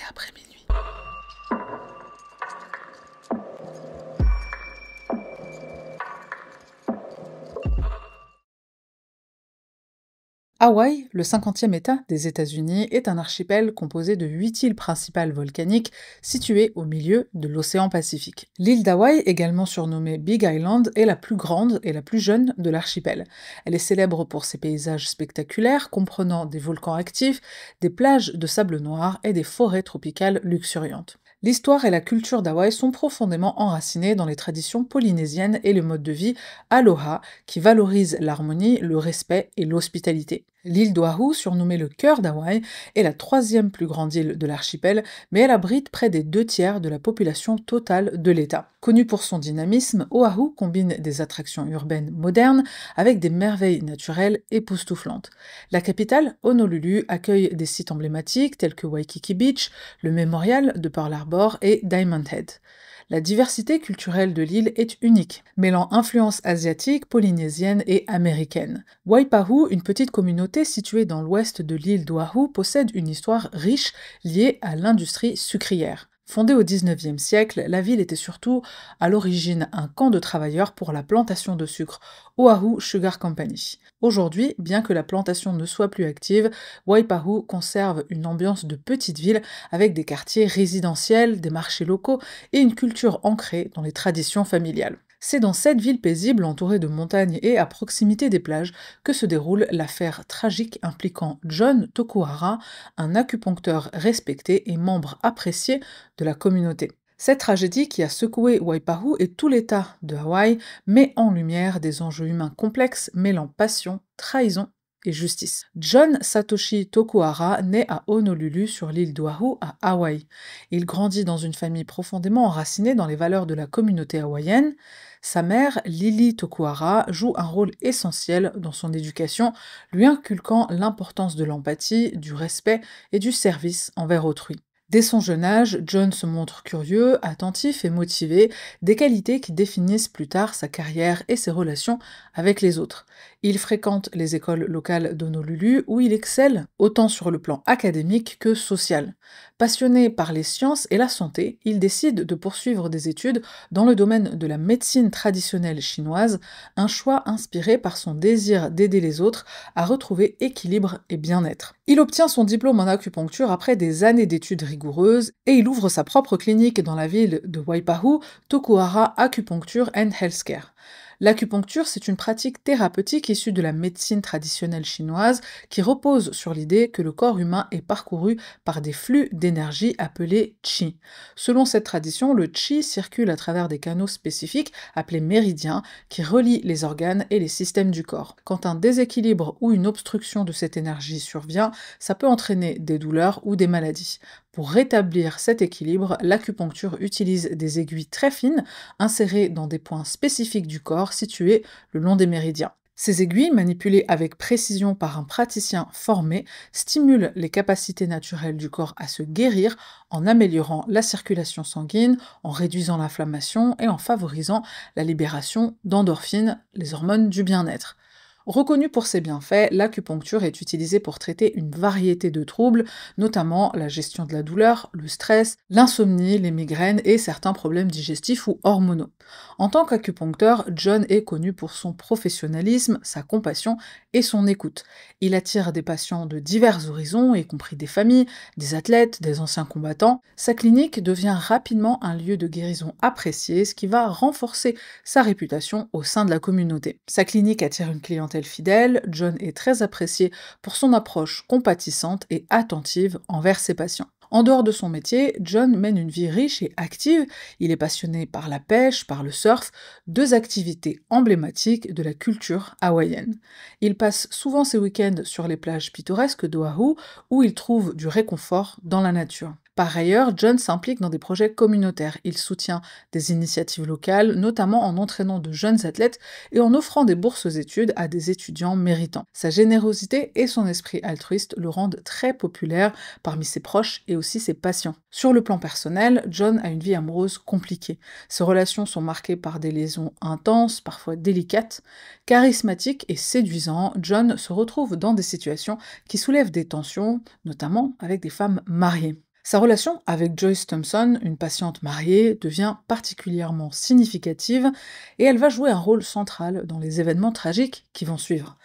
après minuit. Hawaï, le 50e État des États-Unis, est un archipel composé de 8 îles principales volcaniques situées au milieu de l'océan Pacifique. L'île d'Hawaï, également surnommée Big Island, est la plus grande et la plus jeune de l'archipel. Elle est célèbre pour ses paysages spectaculaires comprenant des volcans actifs, des plages de sable noir et des forêts tropicales luxuriantes. L'histoire et la culture d'Hawaï sont profondément enracinées dans les traditions polynésiennes et le mode de vie aloha qui valorise l'harmonie, le respect et l'hospitalité. L'île d'Oahu, surnommée le cœur d'Hawaï, est la troisième plus grande île de l'archipel, mais elle abrite près des 2 tiers de la population totale de l'État. Connue pour son dynamisme, Oahu combine des attractions urbaines modernes avec des merveilles naturelles époustouflantes. La capitale, Honolulu, accueille des sites emblématiques tels que Waikiki Beach, le mémorial de Pearl Harbor et Diamond Head. La diversité culturelle de l'île est unique, mêlant influences asiatiques, polynésiennes et américaines. Waipahu, une petite communauté située dans l'ouest de l'île d'Oahu, possède une histoire riche liée à l'industrie sucrière. Fondée au XIXe siècle, la ville était surtout à l'origine un camp de travailleurs pour la plantation de sucre, Oahu Sugar Company. Aujourd'hui, bien que la plantation ne soit plus active, Waipahu conserve une ambiance de petite ville avec des quartiers résidentiels, des marchés locaux et une culture ancrée dans les traditions familiales. C'est dans cette ville paisible, entourée de montagnes et à proximité des plages, que se déroule l'affaire tragique impliquant John Tokuhara, un acupuncteur respecté et membre apprécié de la communauté. Cette tragédie qui a secoué Waipahu et tout l'État de Hawaï met en lumière des enjeux humains complexes mêlant passion, trahison et justice. John Satoshi Tokuhara naît à Honolulu sur l'île d'Oahu à Hawaï. Il grandit dans une famille profondément enracinée dans les valeurs de la communauté hawaïenne. Sa mère, Lily Tokuhara, joue un rôle essentiel dans son éducation, lui inculquant l'importance de l'empathie, du respect et du service envers autrui. Dès son jeune âge, John se montre curieux, attentif et motivé, des qualités qui définissent plus tard sa carrière et ses relations avec les autres. Il fréquente les écoles locales d'Honolulu où il excelle autant sur le plan académique que social. Passionné par les sciences et la santé, il décide de poursuivre des études dans le domaine de la médecine traditionnelle chinoise, un choix inspiré par son désir d'aider les autres à retrouver équilibre et bien-être. Il obtient son diplôme en acupuncture après des années d'études rigoureuses et il ouvre sa propre clinique dans la ville de Waipahu, Tokuhara Acupuncture and Healthcare. L'acupuncture, c'est une pratique thérapeutique issue de la médecine traditionnelle chinoise qui repose sur l'idée que le corps humain est parcouru par des flux d'énergie appelés qi. Selon cette tradition, le qi circule à travers des canaux spécifiques appelés méridiens qui relient les organes et les systèmes du corps. Quand un déséquilibre ou une obstruction de cette énergie survient, ça peut entraîner des douleurs ou des maladies. Pour rétablir cet équilibre, l'acupuncture utilise des aiguilles très fines insérées dans des points spécifiques du corps situés le long des méridiens. Ces aiguilles, manipulées avec précision par un praticien formé, stimulent les capacités naturelles du corps à se guérir en améliorant la circulation sanguine, en réduisant l'inflammation et en favorisant la libération d'endorphines, les hormones du bien-être. Reconnue pour ses bienfaits, l'acupuncture est utilisée pour traiter une variété de troubles, notamment la gestion de la douleur, le stress, l'insomnie, les migraines et certains problèmes digestifs ou hormonaux. En tant qu'acupuncteur, John est connu pour son professionnalisme, sa compassion et son écoute. Il attire des patients de divers horizons, y compris des familles, des athlètes, des anciens combattants. Sa clinique devient rapidement un lieu de guérison apprécié, ce qui va renforcer sa réputation au sein de la communauté. Sa clinique attire une clientèle fidèle, John est très apprécié pour son approche compatissante et attentive envers ses patients. En dehors de son métier, John mène une vie riche et active. Il est passionné par la pêche, par le surf, deux activités emblématiques de la culture hawaïenne. Il passe souvent ses week-ends sur les plages pittoresques d'Oahu, où il trouve du réconfort dans la nature. Par ailleurs, John s'implique dans des projets communautaires. Il soutient des initiatives locales, notamment en entraînant de jeunes athlètes et en offrant des bourses études à des étudiants méritants. Sa générosité et son esprit altruiste le rendent très populaire parmi ses proches et aussi ses patients. Sur le plan personnel, John a une vie amoureuse compliquée. Ses relations sont marquées par des liaisons intenses, parfois délicates. Charismatique et séduisant, John se retrouve dans des situations qui soulèvent des tensions, notamment avec des femmes mariées. Sa relation avec Joyce Thompson, une patiente mariée, devient particulièrement significative et elle va jouer un rôle central dans les événements tragiques qui vont suivre.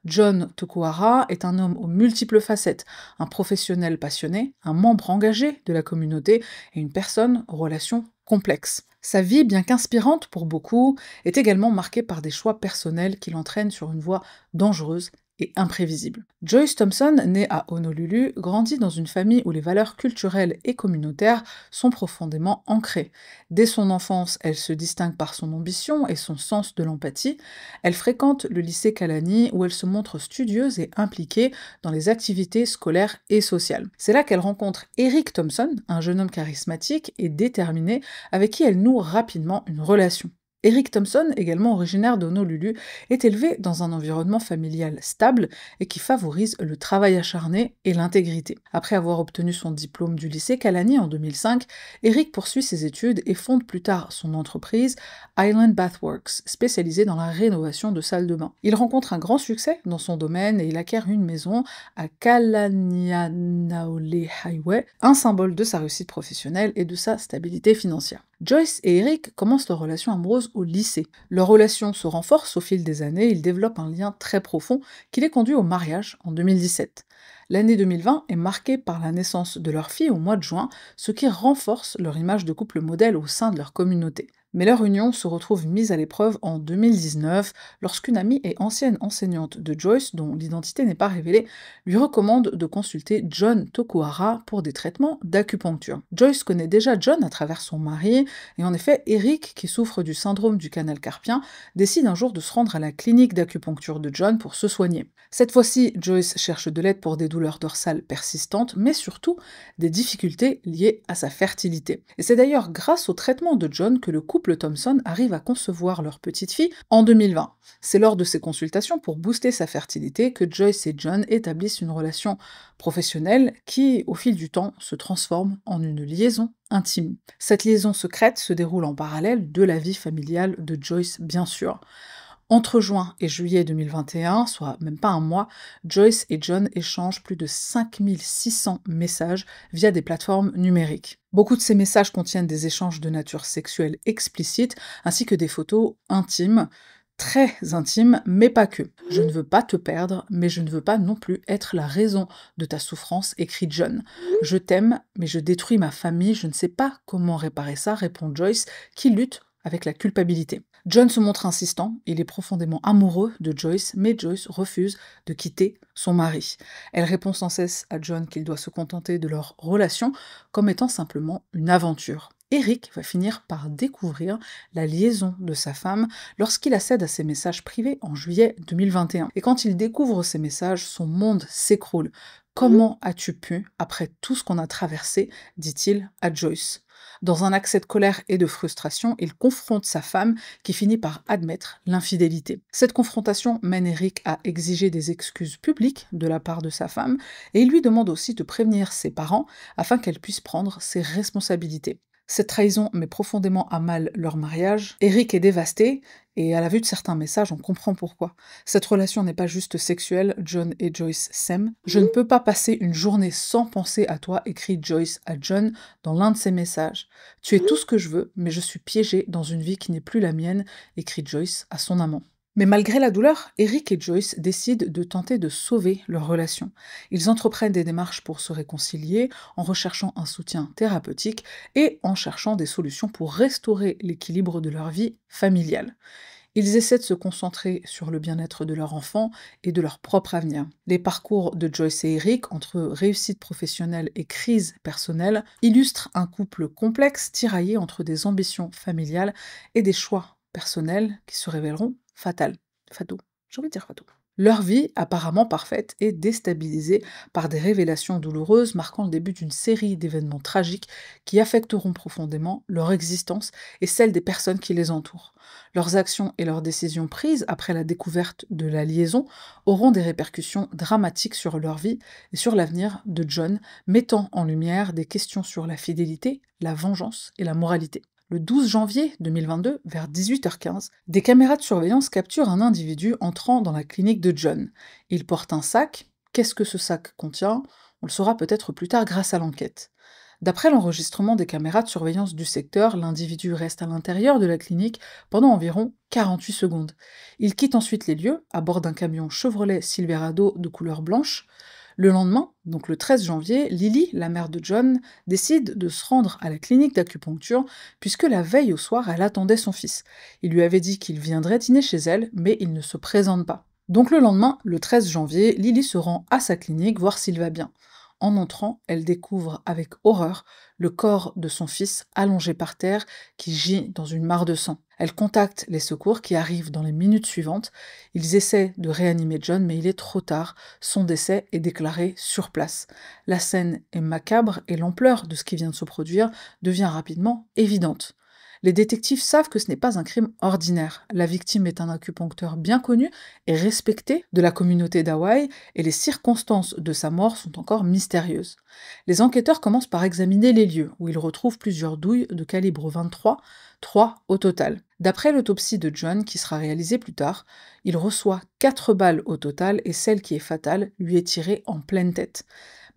John Tokuhara est un homme aux multiples facettes, un professionnel passionné, un membre engagé de la communauté et une personne aux relations complexes. Sa vie, bien qu'inspirante pour beaucoup, est également marquée par des choix personnels qui l'entraînent sur une voie dangereuse et imprévisible. Joyce Thompson, née à Honolulu, grandit dans une famille où les valeurs culturelles et communautaires sont profondément ancrées. Dès son enfance, elle se distingue par son ambition et son sens de l'empathie. Elle fréquente le lycée Kalani où elle se montre studieuse et impliquée dans les activités scolaires et sociales. C'est là qu'elle rencontre Eric Thompson, un jeune homme charismatique et déterminé avec qui elle noue rapidement une relation. Eric Thompson, également originaire d'Honolulu, est élevé dans un environnement familial stable et qui favorise le travail acharné et l'intégrité. Après avoir obtenu son diplôme du lycée Kalani en 2005, Eric poursuit ses études et fonde plus tard son entreprise Island Bathworks, spécialisée dans la rénovation de salles de bain. Il rencontre un grand succès dans son domaine et il acquiert une maison à Kalanianaole Highway, un symbole de sa réussite professionnelle et de sa stabilité financière. Joyce et Eric commencent leur relation amoureuse au lycée. Leur relation se renforce au fil des années, ils développent un lien très profond qui les conduit au mariage en 2017. L'année 2020 est marquée par la naissance de leur fille au mois de juin, ce qui renforce leur image de couple modèle au sein de leur communauté. Mais leur union se retrouve mise à l'épreuve en 2019 lorsqu'une amie et ancienne enseignante de Joyce, dont l'identité n'est pas révélée, lui recommande de consulter John Tokuhara pour des traitements d'acupuncture. Joyce connaît déjà John à travers son mari, et en effet, Eric, qui souffre du syndrome du canal carpien, décide un jour de se rendre à la clinique d'acupuncture de John pour se soigner. Cette fois-ci, Joyce cherche de l'aide pour des douleurs dorsales persistantes, mais surtout des difficultés liées à sa fertilité. Et c'est d'ailleurs grâce au traitement de John que le couple Thompson arrive à concevoir leur petite fille en 2020. C'est lors de ces consultations pour booster sa fertilité que Joyce et John établissent une relation professionnelle qui, au fil du temps, se transforme en une liaison intime. Cette liaison secrète se déroule en parallèle de la vie familiale de Joyce, bien sûr. Entre juin et juillet 2021, soit même pas un mois, Joyce et John échangent plus de 5600 messages via des plateformes numériques. Beaucoup de ces messages contiennent des échanges de nature sexuelle explicite, ainsi que des photos intimes, très intimes, mais pas que. Je ne veux pas te perdre, mais je ne veux pas non plus être la raison de ta souffrance, écrit John. Je t'aime, mais je détruis ma famille, je ne sais pas comment réparer ça, répond Joyce, qui lutte avec la culpabilité. John se montre insistant, il est profondément amoureux de Joyce, mais Joyce refuse de quitter son mari. Elle répond sans cesse à John qu'il doit se contenter de leur relation comme étant simplement une aventure. Eric va finir par découvrir la liaison de sa femme lorsqu'il accède à ses messages privés en juillet 2021. Et quand il découvre ces messages, son monde s'écroule. Comment as-tu pu, après tout ce qu'on a traversé, dit-il à Joyce. Dans un accès de colère et de frustration, il confronte sa femme qui finit par admettre l'infidélité. Cette confrontation mène Eric à exiger des excuses publiques de la part de sa femme et il lui demande aussi de prévenir ses parents afin qu'elle puisse prendre ses responsabilités. Cette trahison met profondément à mal leur mariage. Eric est dévasté, et à la vue de certains messages, on comprend pourquoi. Cette relation n'est pas juste sexuelle, John et Joyce s'aiment. Je ne peux pas passer une journée sans penser à toi, écrit Joyce à John dans l'un de ses messages. Tu es tout ce que je veux, mais je suis piégée dans une vie qui n'est plus la mienne, écrit Joyce à son amant. Mais malgré la douleur, Eric et Joyce décident de tenter de sauver leur relation. Ils entreprennent des démarches pour se réconcilier en recherchant un soutien thérapeutique et en cherchant des solutions pour restaurer l'équilibre de leur vie familiale. Ils essaient de se concentrer sur le bien-être de leur enfant et de leur propre avenir. Les parcours de Joyce et Eric, entre réussite professionnelle et crise personnelle, illustrent un couple complexe tiraillé entre des ambitions familiales et des choix personnels qui se révéleront fataux. J'ai envie de dire fataux. Leur vie, apparemment parfaite, est déstabilisée par des révélations douloureuses marquant le début d'une série d'événements tragiques qui affecteront profondément leur existence et celle des personnes qui les entourent. Leurs actions et leurs décisions prises après la découverte de la liaison auront des répercussions dramatiques sur leur vie et sur l'avenir de John, mettant en lumière des questions sur la fidélité, la vengeance et la moralité. Le 12 janvier 2022, vers 18h15, des caméras de surveillance capturent un individu entrant dans la clinique de John. Il porte un sac. Qu'est-ce que ce sac contient? On le saura peut-être plus tard grâce à l'enquête. D'après l'enregistrement des caméras de surveillance du secteur, l'individu reste à l'intérieur de la clinique pendant environ 48 secondes. Il quitte ensuite les lieux à bord d'un camion Chevrolet Silverado de couleur blanche. Le lendemain, donc le 13 janvier, Lily, la mère de John, décide de se rendre à la clinique d'acupuncture puisque la veille au soir, elle attendait son fils. Il lui avait dit qu'il viendrait dîner chez elle, mais il ne se présente pas. Donc le lendemain, le 13 janvier, Lily se rend à sa clinique voir s'il va bien. En entrant, elle découvre avec horreur le corps de son fils allongé par terre qui gît dans une mare de sang. Elle contacte les secours qui arrivent dans les minutes suivantes. Ils essaient de réanimer John, mais il est trop tard. Son décès est déclaré sur place. La scène est macabre et l'ampleur de ce qui vient de se produire devient rapidement évidente. Les détectives savent que ce n'est pas un crime ordinaire. La victime est un acupuncteur bien connu et respecté de la communauté d'Hawaï, et les circonstances de sa mort sont encore mystérieuses. Les enquêteurs commencent par examiner les lieux, où ils retrouvent plusieurs douilles de calibre 23, 3 au total. D'après l'autopsie de John, qui sera réalisée plus tard, il reçoit 4 balles au total et celle qui est fatale lui est tirée en pleine tête.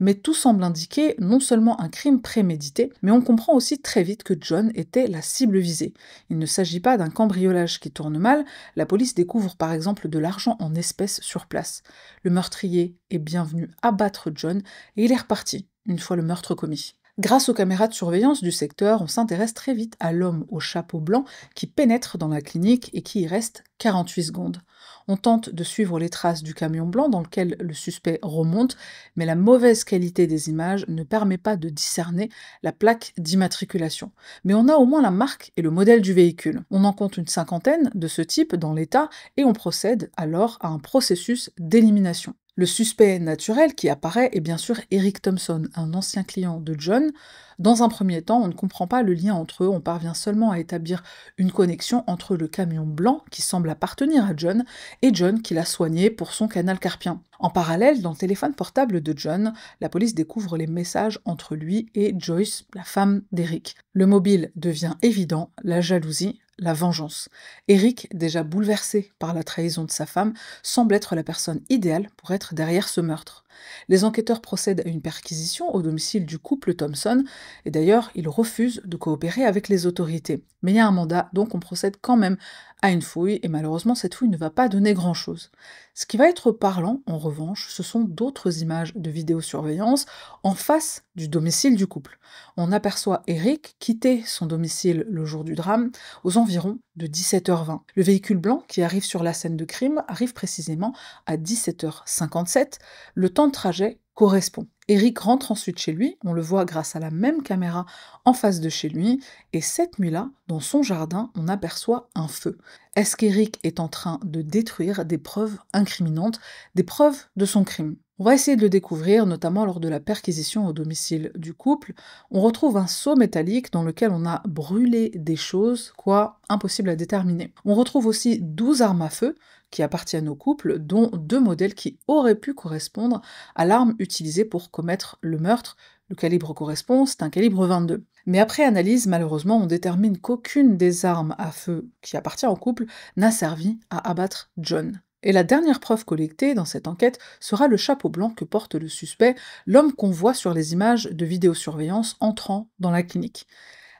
Mais tout semble indiquer non seulement un crime prémédité, mais on comprend aussi très vite que John était la cible visée. Il ne s'agit pas d'un cambriolage qui tourne mal, la police découvre par exemple de l'argent en espèces sur place. Le meurtrier est bien venu abattre John et il est reparti une fois le meurtre commis. Grâce aux caméras de surveillance du secteur, on s'intéresse très vite à l'homme au chapeau blanc qui pénètre dans la clinique et qui y reste 48 secondes. On tente de suivre les traces du camion blanc dans lequel le suspect remonte, mais la mauvaise qualité des images ne permet pas de discerner la plaque d'immatriculation. Mais on a au moins la marque et le modèle du véhicule. On en compte une cinquantaine de ce type dans l'État et on procède alors à un processus d'élimination. Le suspect naturel qui apparaît est bien sûr Eric Thompson, un ancien client de John. Dans un premier temps, on ne comprend pas le lien entre eux, on parvient seulement à établir une connexion entre le camion blanc qui semble appartenir à John et John qui l'a soigné pour son canal carpien. En parallèle, dans le téléphone portable de John, la police découvre les messages entre lui et Joyce, la femme d'Eric. Le mobile devient évident, la jalousie, la vengeance. Eric, déjà bouleversé par la trahison de sa femme, semble être la personne idéale pour être derrière ce meurtre. Les enquêteurs procèdent à une perquisition au domicile du couple Thompson, et d'ailleurs, ils refusent de coopérer avec les autorités. Mais il y a un mandat, donc on procède quand même à une fouille, et malheureusement, cette fouille ne va pas donner grand-chose. Ce qui va être parlant, en revanche, ce sont d'autres images de vidéosurveillance en face du domicile du couple. On aperçoit Eric quitter son domicile le jour du drame, aux environs de 17h20. Le véhicule blanc qui arrive sur la scène de crime arrive précisément à 17h57. Le temps de trajet correspond. Eric rentre ensuite chez lui, on le voit grâce à la même caméra en face de chez lui, et cette nuit-là, dans son jardin, on aperçoit un feu. Est-ce qu'Eric est en train de détruire des preuves incriminantes, des preuves de son crime? On va essayer de le découvrir, notamment lors de la perquisition au domicile du couple. On retrouve un seau métallique dans lequel on a brûlé des choses, quoi, impossible à déterminer. On retrouve aussi 12 armes à feu qui appartiennent au couple, dont 2 modèles qui auraient pu correspondre à l'arme utilisée pour commettre le meurtre. Le calibre correspond, c'est un calibre 22. Mais après analyse, malheureusement, on détermine qu'aucune des armes à feu qui appartient au couple n'a servi à abattre John. Et la dernière preuve collectée dans cette enquête sera le chapeau blanc que porte le suspect, l'homme qu'on voit sur les images de vidéosurveillance entrant dans la clinique.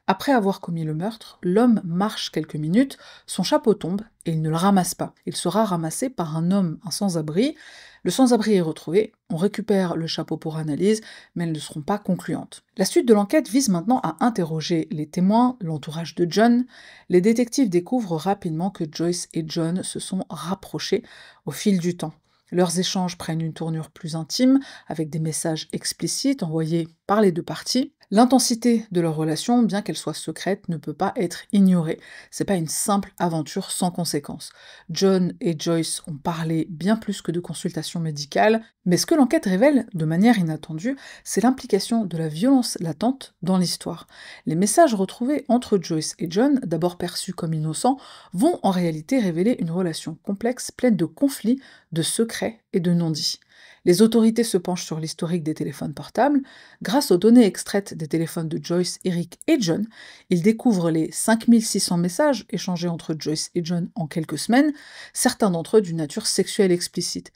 Après avoir commis le meurtre, l'homme marche quelques minutes, son chapeau tombe et il ne le ramasse pas. Il sera ramassé par un homme, un sans-abri. Le sans-abri est retrouvé, on récupère le chapeau pour analyse, mais elles ne seront pas concluantes. La suite de l'enquête vise maintenant à interroger les témoins, l'entourage de John. Les détectives découvrent rapidement que Joyce et John se sont rapprochés au fil du temps. Leurs échanges prennent une tournure plus intime, avec des messages explicites envoyés par les deux parties. L'intensité de leur relation, bien qu'elle soit secrète, ne peut pas être ignorée. C'est pas une simple aventure sans conséquences. John et Joyce ont parlé bien plus que de consultations médicales, mais ce que l'enquête révèle, de manière inattendue, c'est l'implication de la violence latente dans l'histoire. Les messages retrouvés entre Joyce et John, d'abord perçus comme innocents, vont en réalité révéler une relation complexe, pleine de conflits, de secrets et de non-dits. Les autorités se penchent sur l'historique des téléphones portables. Grâce aux données extraites des téléphones de Joyce, Eric et John, ils découvrent les 5600 messages échangés entre Joyce et John en quelques semaines, certains d'entre eux d'une nature sexuelle explicite.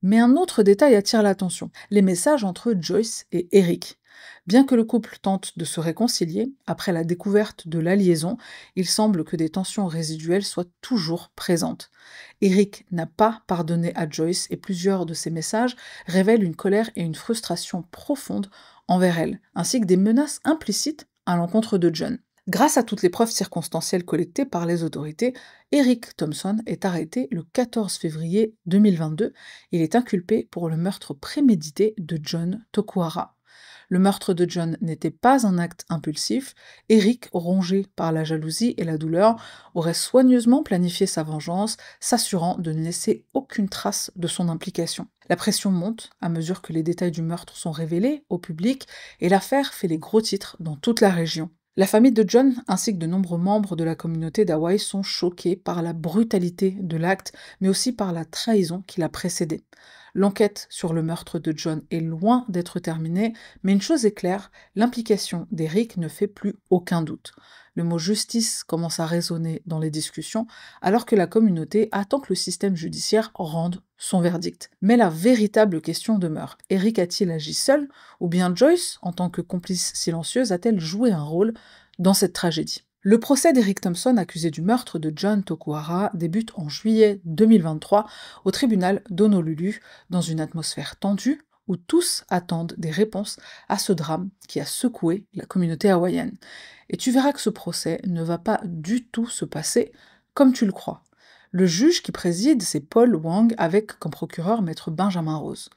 Mais un autre détail attire l'attention, les messages entre Joyce et Eric. Bien que le couple tente de se réconcilier, après la découverte de la liaison, il semble que des tensions résiduelles soient toujours présentes. Eric n'a pas pardonné à Joyce et plusieurs de ses messages révèlent une colère et une frustration profonde envers elle, ainsi que des menaces implicites à l'encontre de John. Grâce à toutes les preuves circonstancielles collectées par les autorités, Eric Thompson est arrêté le 14 février 2022. Il est inculpé pour le meurtre prémédité de John Tokuhara. Le meurtre de John n'était pas un acte impulsif. Eric, rongé par la jalousie et la douleur, aurait soigneusement planifié sa vengeance, s'assurant de ne laisser aucune trace de son implication. La pression monte à mesure que les détails du meurtre sont révélés au public et l'affaire fait les gros titres dans toute la région. La famille de John ainsi que de nombreux membres de la communauté d'Hawaï sont choqués par la brutalité de l'acte, mais aussi par la trahison qui l'a précédé. L'enquête sur le meurtre de John est loin d'être terminée, mais une chose est claire, l'implication d'Eric ne fait plus aucun doute. Le mot justice commence à résonner dans les discussions, alors que la communauté attend que le système judiciaire rende son verdict. Mais la véritable question demeure. Eric a-t-il agi seul, ou bien Joyce, en tant que complice silencieuse, a-t-elle joué un rôle dans cette tragédie? Le procès d'Eric Thompson, accusé du meurtre de John Tokuhara, débute en juillet 2023 au tribunal d'Honolulu, dans une atmosphère tendue où tous attendent des réponses à ce drame qui a secoué la communauté hawaïenne. Et tu verras que ce procès ne va pas du tout se passer comme tu le crois. Le juge qui préside, c'est Paul Wang, avec comme procureur maître Benjamin Rose.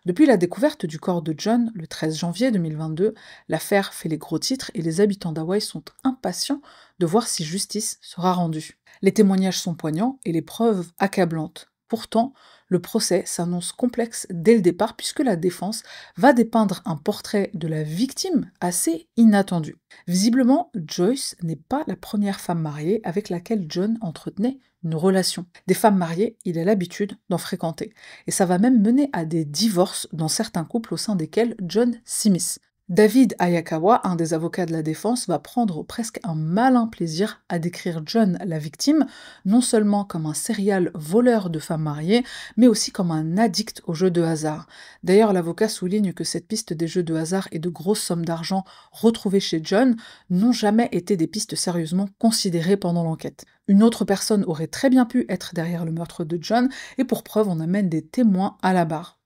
Depuis la découverte du corps de John, le 13 janvier 2022, l'affaire fait les gros titres et les habitants d'Hawaï sont impatients de voir si justice sera rendue. Les témoignages sont poignants et les preuves accablantes. Pourtant, le procès s'annonce complexe dès le départ puisque la défense va dépeindre un portrait de la victime assez inattendu. Visiblement, Joyce n'est pas la première femme mariée avec laquelle John entretenait une relation. Des femmes mariées, il a l'habitude d'en fréquenter. Et ça va même mener à des divorces dans certains couples au sein desquels John s'immisce. David Ayakawa, un des avocats de la défense, va prendre presque un malin plaisir à décrire John, la victime, non seulement comme un serial voleur de femmes mariées, mais aussi comme un addict aux jeux de hasard. D'ailleurs, l'avocat souligne que cette piste des jeux de hasard et de grosses sommes d'argent retrouvées chez John n'ont jamais été des pistes sérieusement considérées pendant l'enquête. Une autre personne aurait très bien pu être derrière le meurtre de John, et pour preuve, on amène des témoins à la barre.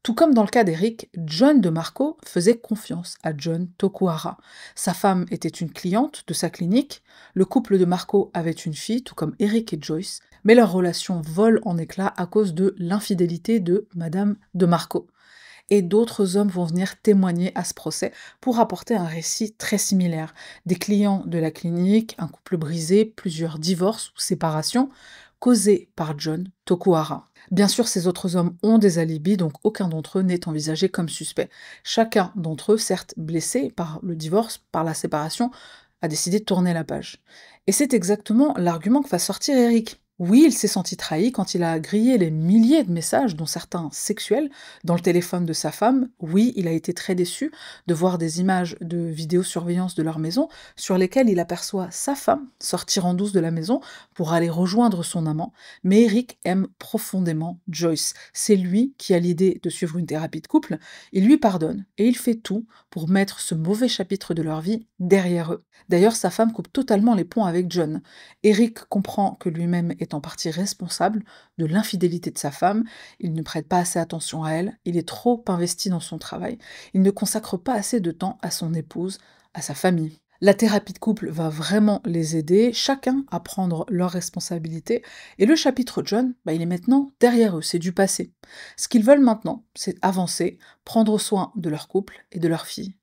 Tout comme dans le cas d'Eric, John DeMarco faisait confiance à John Tokuhara. Sa femme était une cliente de sa clinique, le couple de Marco avait une fille, tout comme Eric et Joyce, mais leur relation vole en éclats à cause de l'infidélité de Madame DeMarco. Et d'autres hommes vont venir témoigner à ce procès pour apporter un récit très similaire. Des clients de la clinique, un couple brisé, plusieurs divorces ou séparations, causés par John Tokuhara. Bien sûr, ces autres hommes ont des alibis, donc aucun d'entre eux n'est envisagé comme suspect. Chacun d'entre eux, certes blessé par le divorce, par la séparation, a décidé de tourner la page. Et c'est exactement l'argument que va sortir Eric. Oui, il s'est senti trahi quand il a grillé les milliers de messages, dont certains sexuels, dans le téléphone de sa femme. Oui, il a été très déçu de voir des images de vidéosurveillance de leur maison sur lesquelles il aperçoit sa femme sortir en douce de la maison pour aller rejoindre son amant. Mais Eric aime profondément Joyce. C'est lui qui a l'idée de suivre une thérapie de couple. Il lui pardonne et il fait tout pour mettre ce mauvais chapitre de leur vie derrière eux. D'ailleurs, sa femme coupe totalement les ponts avec John. Eric comprend que lui-même est en partie responsable de l'infidélité de sa femme, il ne prête pas assez attention à elle, il est trop investi dans son travail, il ne consacre pas assez de temps à son épouse, à sa famille. La thérapie de couple va vraiment les aider, chacun à prendre leurs responsabilités, et le chapitre John, il est maintenant derrière eux, c'est du passé. Ce qu'ils veulent maintenant, c'est avancer, prendre soin de leur couple et de leur fille.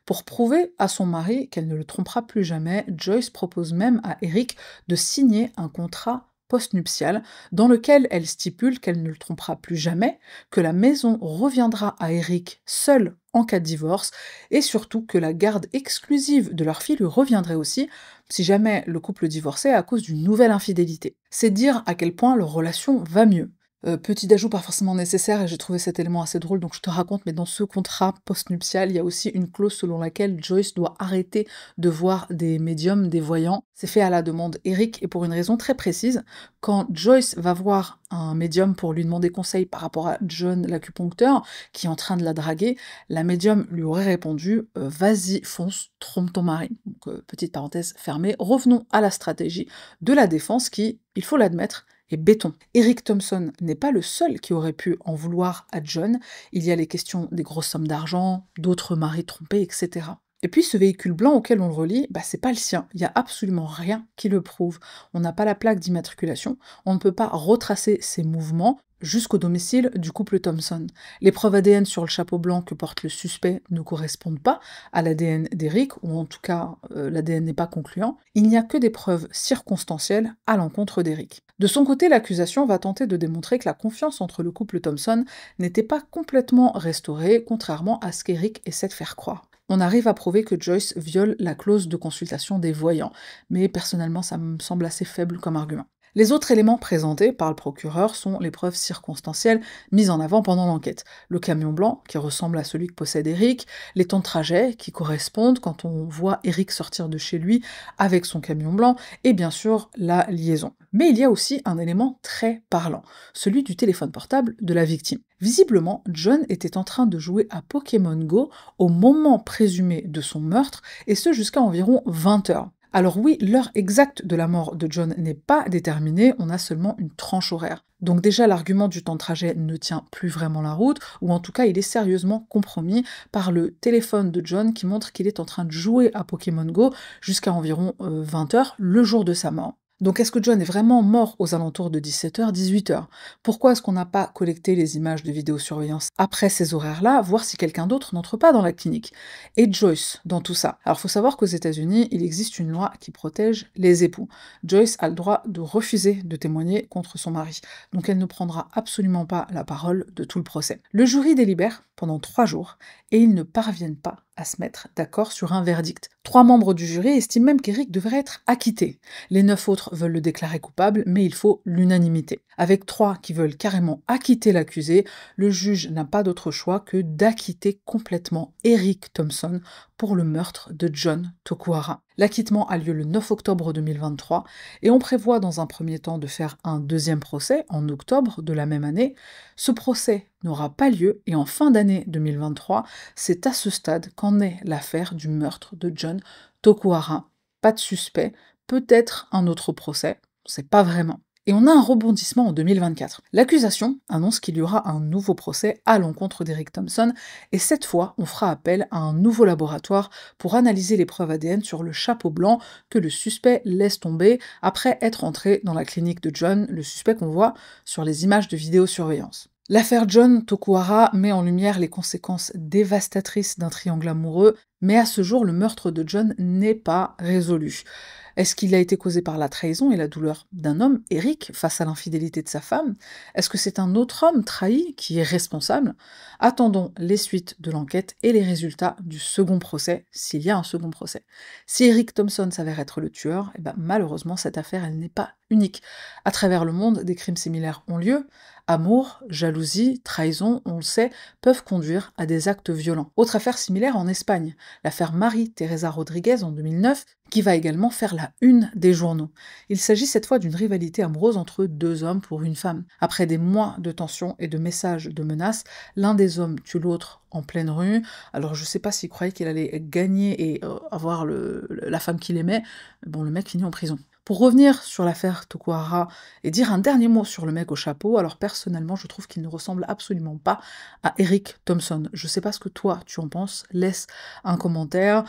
Pour prouver à son mari qu'elle ne le trompera plus jamais, Joyce propose même à Eric de signer un contrat post-nuptial dans lequel elle stipule qu'elle ne le trompera plus jamais, que la maison reviendra à Eric seul en cas de divorce, et surtout que la garde exclusive de leur fille lui reviendrait aussi si jamais le couple divorçait à cause d'une nouvelle infidélité. C'est dire à quel point leur relation va mieux. Petit ajout pas forcément nécessaire et j'ai trouvé cet élément assez drôle, donc je te raconte, mais dans ce contrat post-nuptial, il y a aussi une clause selon laquelle Joyce doit arrêter de voir des médiums, des voyants. C'est fait à la demande d'Eric et pour une raison très précise. Quand Joyce va voir un médium pour lui demander conseil par rapport à John l'acupuncteur, qui est en train de la draguer, la médium lui aurait répondu Vas-y, fonce, trompe ton mari. Donc, petite parenthèse fermée. Revenons à la stratégie de la défense qui, il faut l'admettre, et béton. Eric Thompson n'est pas le seul qui aurait pu en vouloir à John, il y a les questions des grosses sommes d'argent, d'autres maris trompés, etc. Et puis ce véhicule blanc auquel on le relie, bah c'est pas le sien, il y a absolument rien qui le prouve. On n'a pas la plaque d'immatriculation, on ne peut pas retracer ses mouvements jusqu'au domicile du couple Thompson. Les preuves ADN sur le chapeau blanc que porte le suspect ne correspondent pas à l'ADN d'Eric, ou en tout cas l'ADN n'est pas concluant. Il n'y a que des preuves circonstancielles à l'encontre d'Eric. De son côté, l'accusation va tenter de démontrer que la confiance entre le couple Thompson n'était pas complètement restaurée, contrairement à ce qu'Eric essaie de faire croire. On arrive à prouver que Joyce viole la clause de consultation des voyants, mais personnellement ça me semble assez faible comme argument. Les autres éléments présentés par le procureur sont les preuves circonstancielles mises en avant pendant l'enquête. Le camion blanc, qui ressemble à celui que possède Eric, les temps de trajet, qui correspondent quand on voit Eric sortir de chez lui avec son camion blanc, et bien sûr la liaison. Mais il y a aussi un élément très parlant, celui du téléphone portable de la victime. Visiblement, John était en train de jouer à Pokémon Go au moment présumé de son meurtre, et ce jusqu'à environ 20 heures. Alors oui, l'heure exacte de la mort de John n'est pas déterminée, on a seulement une tranche horaire. Donc déjà, l'argument du temps de trajet ne tient plus vraiment la route, ou en tout cas, il est sérieusement compromis par le téléphone de John qui montre qu'il est en train de jouer à Pokémon Go jusqu'à environ 20 heures, le jour de sa mort. Donc est-ce que John est vraiment mort aux alentours de 17h, 18h? Pourquoi est-ce qu'on n'a pas collecté les images de vidéosurveillance après ces horaires-là, voir si quelqu'un d'autre n'entre pas dans la clinique? Et Joyce dans tout ça? Alors il faut savoir qu'aux États-Unis, il existe une loi qui protège les époux. Joyce a le droit de refuser de témoigner contre son mari, donc elle ne prendra absolument pas la parole de tout le procès. Le jury délibère pendant 3 jours et ils ne parviennent pas à se mettre d'accord sur un verdict. 3 membres du jury estiment même qu'Eric devrait être acquitté. Les 9 autres veulent le déclarer coupable, mais il faut l'unanimité. Avec 3 qui veulent carrément acquitter l'accusé, le juge n'a pas d'autre choix que d'acquitter complètement Eric Thompson pour le meurtre de John Tokuhara. L'acquittement a lieu le 9 octobre 2023 et on prévoit dans un premier temps de faire un deuxième procès en octobre de la même année. Ce procès n'aura pas lieu et en fin d'année 2023, c'est à ce stade qu'en est l'affaire du meurtre de John Tokuhara. Pas de suspect, peut-être un autre procès, on ne sait pas vraiment. Et on a un rebondissement en 2024. L'accusation annonce qu'il y aura un nouveau procès à l'encontre d'Eric Thompson, et cette fois, on fera appel à un nouveau laboratoire pour analyser les preuves ADN sur le chapeau blanc que le suspect laisse tomber après être entré dans la clinique de John, le suspect qu'on voit sur les images de vidéosurveillance. L'affaire John Tokuhara met en lumière les conséquences dévastatrices d'un triangle amoureux, mais à ce jour, le meurtre de John n'est pas résolu. Est-ce qu'il a été causé par la trahison et la douleur d'un homme, Eric, face à l'infidélité de sa femme? Est-ce que c'est un autre homme trahi qui est responsable? Attendons les suites de l'enquête et les résultats du second procès, s'il y a un second procès. Si Eric Thompson s'avère être le tueur, eh ben, malheureusement, cette affaire, elle n'est pas unique. À travers le monde, des crimes similaires ont lieu. Amour, jalousie, trahison, on le sait, peuvent conduire à des actes violents. Autre affaire similaire en Espagne, l'affaire Marie-Teresa Rodriguez en 2009, qui va également faire la une des journaux. Il s'agit cette fois d'une rivalité amoureuse entre 2 hommes pour une femme. Après des mois de tensions et de messages de menaces, l'un des hommes tue l'autre en pleine rue. Alors je sais pas s'il croyait qu'il allait gagner et avoir la femme qu'il aimait. Bon, le mec finit en prison. Pour revenir sur l'affaire Tokuhara et dire un dernier mot sur le mec au chapeau, alors personnellement, je trouve qu'il ne ressemble absolument pas à Eric Thompson. Je sais pas ce que toi tu en penses, laisse un commentaire.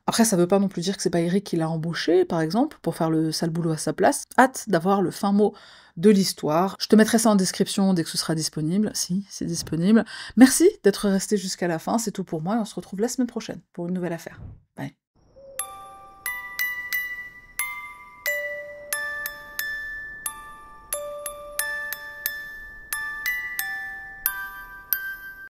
Après, ça veut pas non plus dire que c'est pas Eric qui l'a embauché, par exemple, pour faire le sale boulot à sa place. Hâte d'avoir le fin mot de l'histoire. Je te mettrai ça en description dès que ce sera disponible, si c'est disponible. Merci d'être resté jusqu'à la fin, c'est tout pour moi et on se retrouve la semaine prochaine pour une nouvelle affaire. Bye.